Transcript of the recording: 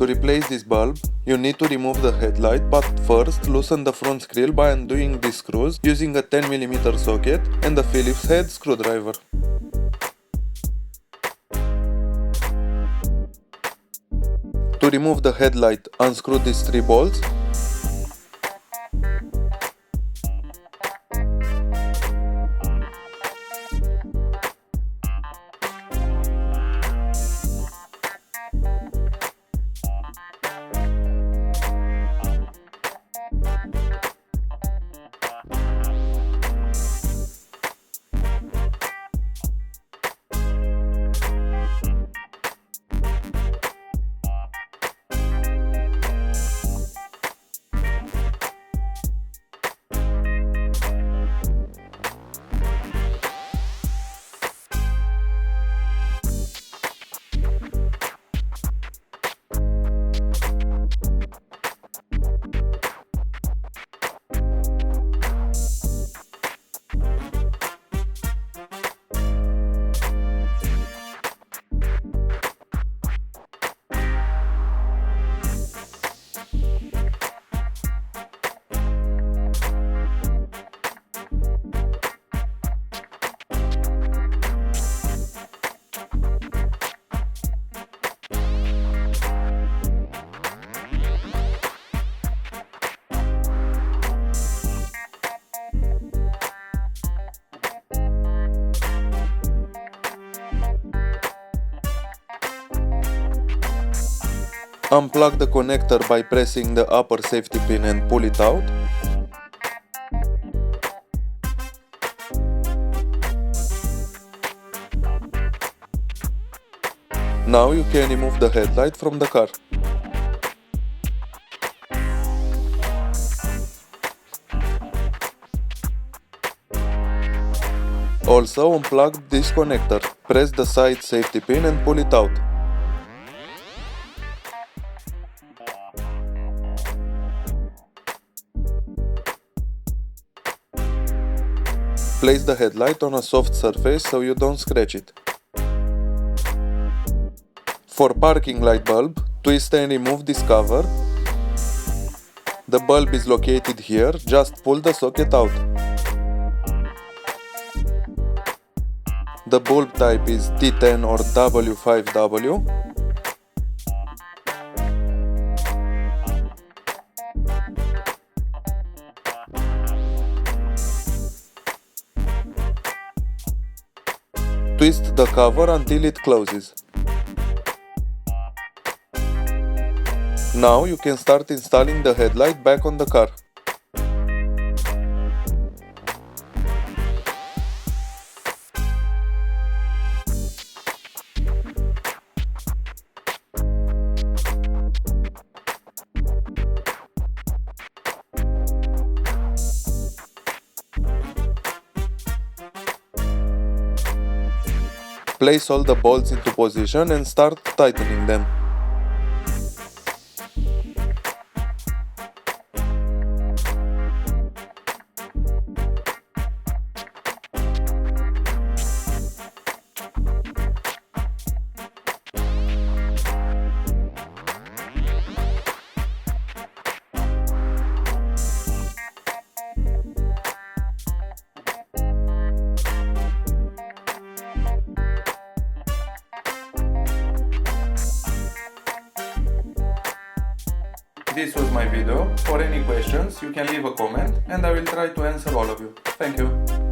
To replace this bulb, you need to remove the headlight, but first loosen the front grill by undoing these screws using a 10mm socket and a Phillips head screwdriver. To remove the headlight, unscrew these 3 bolts. Unplug the connector by pressing the upper safety pin and pull it out. Now you can remove the headlight from the car. Also unplug this connector. Press the side safety pin and pull it out. Place the headlight on a soft surface so you don't scratch it. For parking light bulb, twist and remove this cover. The bulb is located here, just pull the socket out. The bulb type is T10 or W5W. Twist the cover until it closes. Now you can start installing the headlight back on the car. Place all the bolts into position and start tightening them. This was my video. For any questions, you can leave a comment and I will try to answer all of you. Thank you.